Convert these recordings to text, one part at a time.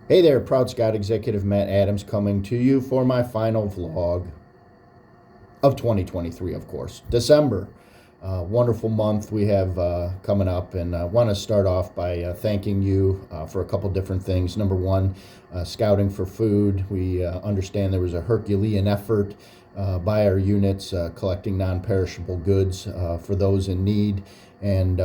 Hey there, Proud Scout Executive Matt Adams coming to you for my final vlog of 2023, of course. December, wonderful month we have coming up, and I want to start off by thanking you for a couple different things. Number one, Scouting for Food. We understand there was a Herculean effort by our units collecting non-perishable goods for those in need, and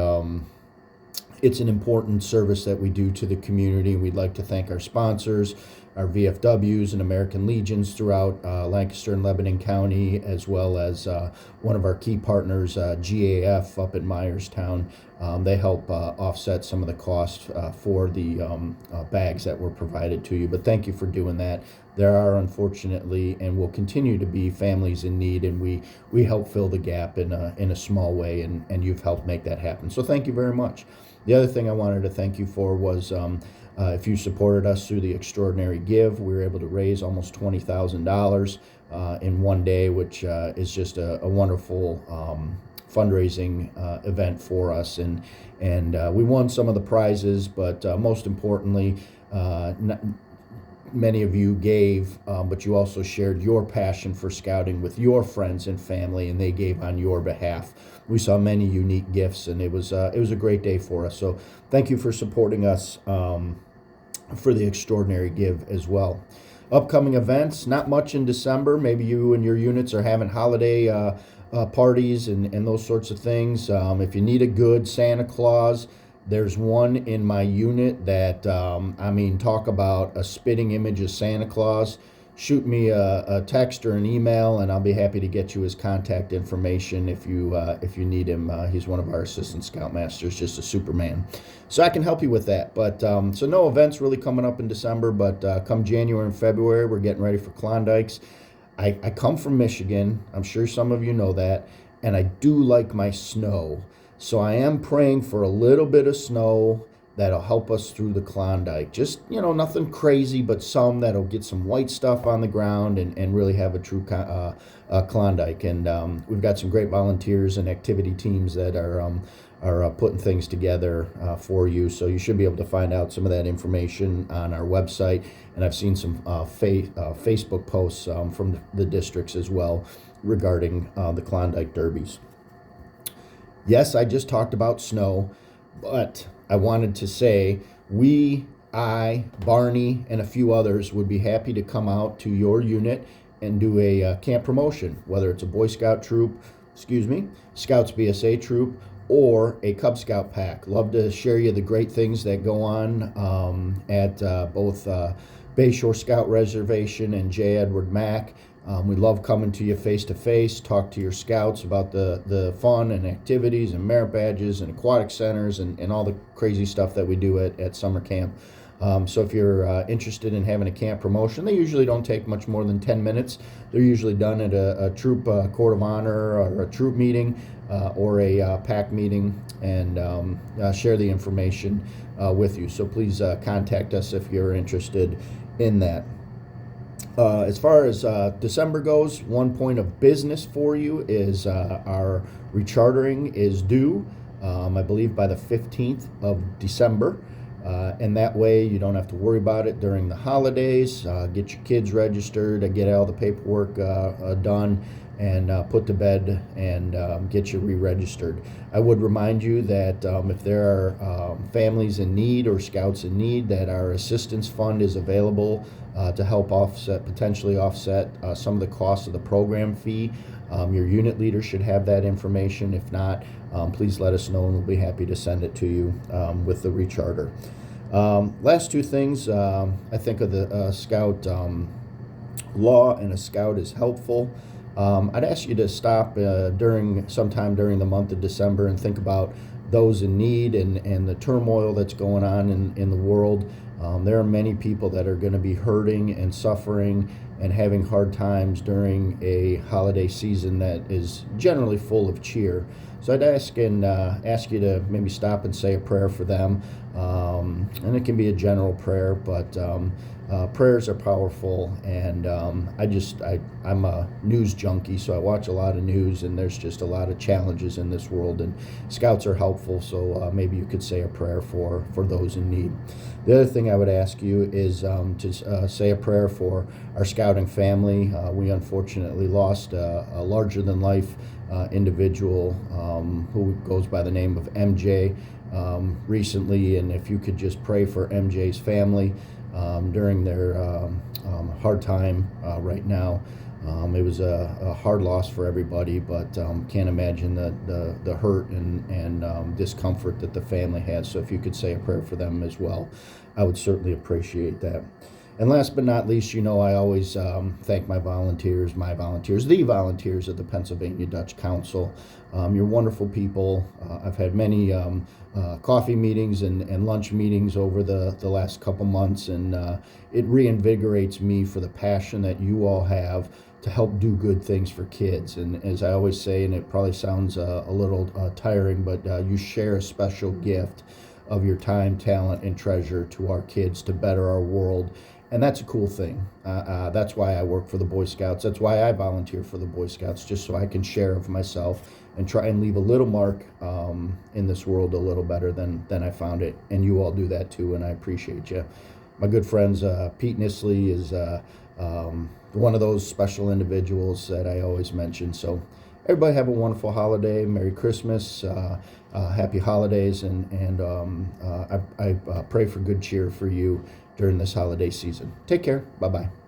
it's an important service that we do to the community. We'd like to thank our sponsors, our VFWs and American Legions throughout Lancaster and Lebanon County, as well as one of our key partners, GAF up in Myerstown. They help offset some of the costs for the bags that were provided to you. But thank you for doing that. There are, unfortunately, and will continue to be, families in need, and we help fill the gap in a small way, and you've helped make that happen. So thank you very much. The other thing I wanted to thank you for was if you supported us through the Extraordinary Give. We were able to raise almost $20,000 in one day, which is just a wonderful fundraising event for us. And we won some of the prizes, but most importantly, many of you gave, but you also shared your passion for scouting with your friends and family, and they gave on your behalf. We saw many unique gifts, and it was a great day for us. So thank you for supporting us for the Extraordinary Give as well. Upcoming events, not much in December. Maybe you and your units are having holiday parties and those sorts of things. If you need a good Santa Claus, there's one in my unit that, talk about a spitting image of Santa Claus. Shoot me a text or an email, and I'll be happy to get you his contact information if you need him. He's one of our assistant scoutmasters, just a Superman. So I can help you with that. But so no events really coming up in December, but come January and February, we're getting ready for Klondikes. I come from Michigan. I'm sure some of you know that, and I do like my snow. So I am praying for a little bit of snow that'll help us through the Klondike. Just, nothing crazy, but some that'll get some white stuff on the ground and really have a true Klondike. And we've got some great volunteers and activity teams that are putting things together for you. So you should be able to find out some of that information on our website. And I've seen some Facebook posts from the districts as well regarding the Klondike Derbies. Yes, I just talked about snow, but I wanted to say I, Barney, and a few others would be happy to come out to your unit and do a camp promotion, whether it's a Boy Scout troop, Scouts BSA troop, or a Cub Scout pack. Love to share you the great things that go on at both Bayshore Scout Reservation and J. Edward Mack. We love coming to you face to face, talk to your scouts about the fun and activities and merit badges and aquatic centers and all the crazy stuff that we do at summer camp. So if you're interested in having a camp promotion, they usually don't take much more than 10 minutes. They're usually done at a troop court of honor or a troop meeting or a pack meeting, and share the information with you. So please contact us if you're interested in that. As far as December goes, one point of business for you is our rechartering is due, I believe, by the 15th of December. And that way you don't have to worry about it during the holidays. Get your kids registered, get all the paperwork done, and put to bed, and get you re-registered. I would remind you that if there are families in need or scouts in need, that our assistance fund is available to help potentially offset some of the costs of the program fee. Your unit leader should have that information. If not, please let us know, and we'll be happy to send it to you with the recharter. Last two things, I think of the scout law, and a scout is helpful. I'd ask you to stop sometime during the month of December and think about those in need and the turmoil that's going on in the world. There are many people that are going to be hurting and suffering and having hard times during a holiday season that is generally full of cheer. So I'd ask you to maybe stop and say a prayer for them, and it can be a general prayer, but prayers are powerful. And I'm a news junkie, so I watch a lot of news, and there's just a lot of challenges in this world, and scouts are helpful. So maybe you could say a prayer for those in need. The other thing I would ask you is to say a prayer for our scouting family. We unfortunately lost a larger than life individual who goes by the name of MJ recently, and if you could just pray for MJ's family during their hard time right now. It was a hard loss for everybody, but can't imagine the hurt and discomfort that the family has. So if you could say a prayer for them as well, I would certainly appreciate that. And last but not least, I always thank the volunteers of the Pennsylvania Dutch Council. You're wonderful people. I've had many coffee meetings and lunch meetings over the last couple months, and it reinvigorates me for the passion that you all have to help do good things for kids. And as I always say, and it probably sounds a little tiring, but you share a special gift of your time, talent, and treasure to our kids to better our world. And that's a cool thing. That's why I work for the Boy Scouts. That's why I volunteer for the Boy Scouts, just so I can share of myself and try and leave a little mark in this world a little better than I found it. And you all do that too, and I appreciate you. My good friends, Pete Nisley is one of those special individuals that I always mention. So everybody have a wonderful holiday. Merry Christmas. Happy holidays. And I pray for good cheer for you during this holiday season. Take care. Bye-bye.